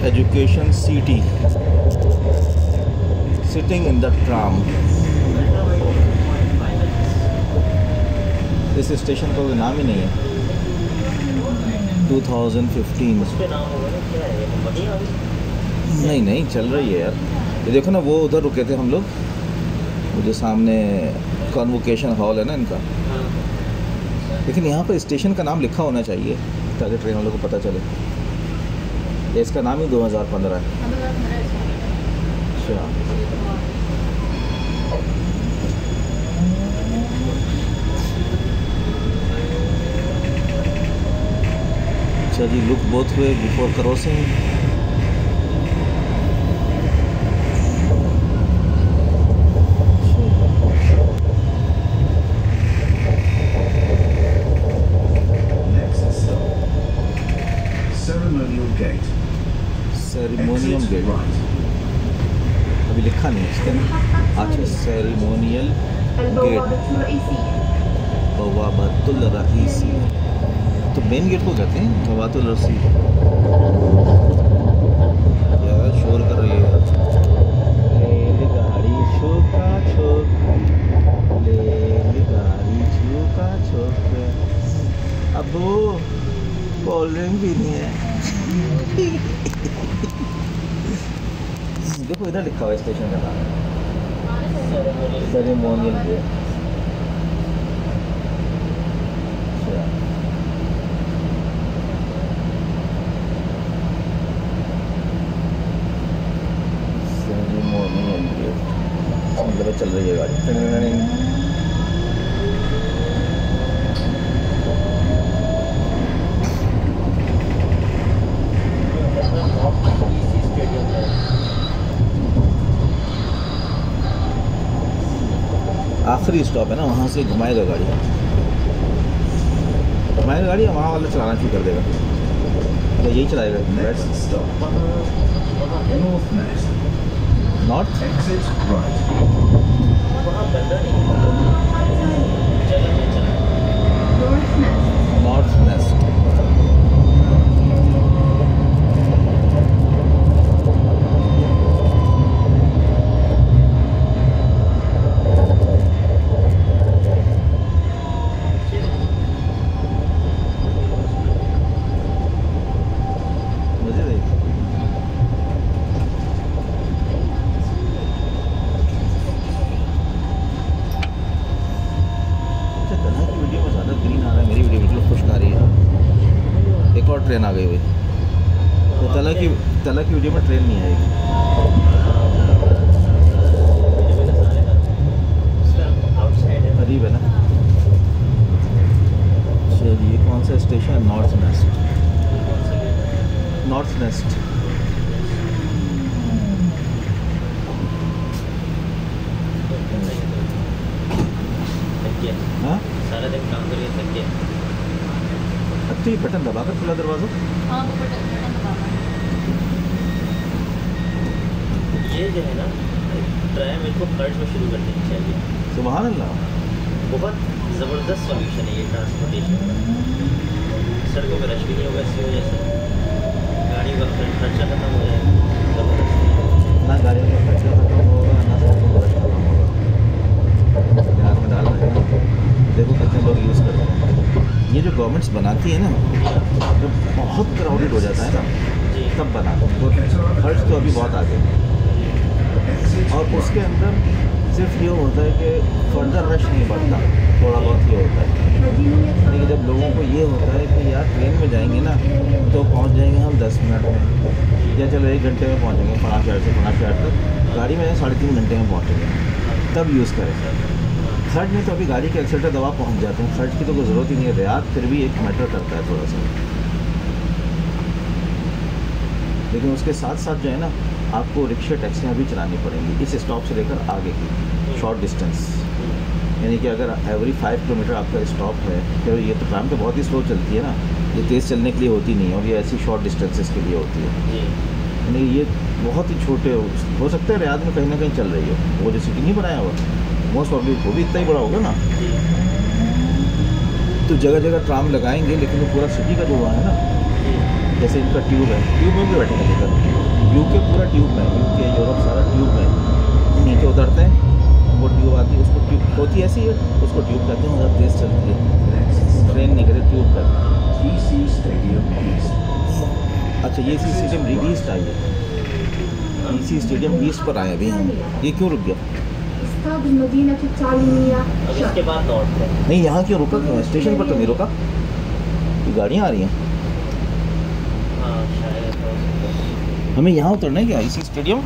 Education city, sitting in the tram. इस station का कोई नाम ही नहीं है। 2015 नहीं चल रही है यार। ये देखो ना, वो उधर रुके थे हम लोग, वो जो सामने कॉन्वोकेशन हॉल है ना इनका। लेकिन यहाँ पर स्टेशन का नाम लिखा होना चाहिए ताकि ट्रेन वालों को पता चले। ये इसका नाम ही 2015 है। अच्छा, अच्छा जी, look both way before crossing. सेरेमोनियम गेट अभी लिखा नहीं है इसके। अच्छा, सेरेमोनियल गेट बवाबतुल रईसी, तो मेन गेट को कहते हैं बवाबतुल रईसी। यार शोर कर रही है यार। रेलगाड़ी छोका छोक, रेलगाड़ी छोका छोक। अब कोल्ड ड्रिंक भी नहीं है। देखो इधर लिखा हुआ है स्टेशन का नाम, सेरेमोनियल गेट। सेरेमोनियल गेट मतलब चल रही है गाड़ी। आखिरी स्टॉप है ना, वहाँ से घुमाएगा गाड़ी, या वहाँ वाला चलाना शुरू कर देगा, तो यही चलाएगा। North north nest. ट्रेन आ गई हुई, तो तला की वीडियो में ट्रेन नहीं आएगी। करीब है ना। चलिए, ये कौन सा स्टेशन है? North nest. हाँ, सारा दिन काम करिए थक गए। अच्छा, ये बटन दबा कर खुला दरवाज़ा। हाँ, तो बटन दबाना। ये जो है ना, ट्राई मेरे को खर्च में शुरू कर देनी चाहिए। सुभान अल्लाह, बहुत ज़बरदस्त सॉल्यूशन है ये ट्रांसपोर्टेशन का। सड़कों पर रश भी नहीं होगा इसकी वजह से, गाड़ियों का खर्चा खत्म हो जाएगा। ज़बरदस्त, ना गाड़ियों का खर्चा खत्म होगा, ना सड़कों पर रश खत्म होगा। ध्यान में डाल रहे हैं ना, देखो कितने लोग यूज़ करते हैं। ये जो गवर्नमेंट्स बनाती है ना, जब बहुत क्राउडेड हो जाता है ना, तब बनाते हैं। तो खर्च तो अभी बहुत आगे है, और उसके अंदर सिर्फ ये होता है कि फर्दर रश नहीं बढ़ता, थोड़ा बहुत ये होता है। लेकिन जब लोगों को ये होता है कि यार ट्रेन में जाएंगे ना तो पहुंच जाएंगे हम 10 मिनट में, या चलो 1 घंटे में पहुंचेंगे, 5 शहर से 5 शहर तक, गाड़ी में 3.5 घंटे में पहुंचेंगे, तब यूज़ करें। खर्च में तो अभी गाड़ी के एक्सीलेटर दबा पहुंच जाते हैं, खर्च की तो कोई ज़रूरत ही नहीं है। रियाद फिर भी एक मैटर करता है थोड़ा सा, लेकिन उसके साथ साथ जो है ना, आपको रिक्शा टैक्सियाँ भी चलानी पड़ेंगी इस स्टॉप से लेकर आगे की शॉर्ट डिस्टेंस। यानी कि अगर एवरी 5 किलोमीटर आपका स्टॉप है, तो ये तो ट्राम तो बहुत ही स्लो चलती है ना, ये तेज़ चलने के लिए होती नहीं है, और ये ऐसी शॉर्ट डिस्टेंसेस के लिए होती है। यानी ये बहुत ही छोटे हो सकते हैं, रियाद में कहीं ना कहीं चल रही हो, वो जो सिटी नहीं बनाया हुआ, मोस्ट प्रॉब्ली वो भी इतना ही बड़ा होगा ना। तो जगह जगह ट्राम लगाएंगे, लेकिन वो पूरा सिटी का जो हुआ है ना, जैसे इनका ट्यूब है, ट्यूब में भी बैठेगा लेकर, यूके पूरा ट्यूब में, यूके यूरोप सारा ट्यूब में, नीचे उतरते हैं, वो ट्यूब आती है, उसको ट्यूब होती है ऐसी है, उसको ट्यूब कहते हैं, ज़्यादा तेज़ चलती है, ट्रेन नहीं कहते, ट्यूब कहते हैं। अच्छा ये सी स्टेडियम ईस्ट आई है, इसी स्टेडियम ईस्ट पर आए अभी हम, ये क्यों रुक गया? अब इसके बाद लौटते हैं। नहीं यहाँ क्यों रुका, क्यों स्टेशन पर तो नहीं रुका, ये गाड़ियाँ आ रही हैं, हाँ शायद हमें यहाँ उतरना है क्या इसी स्टेडियम?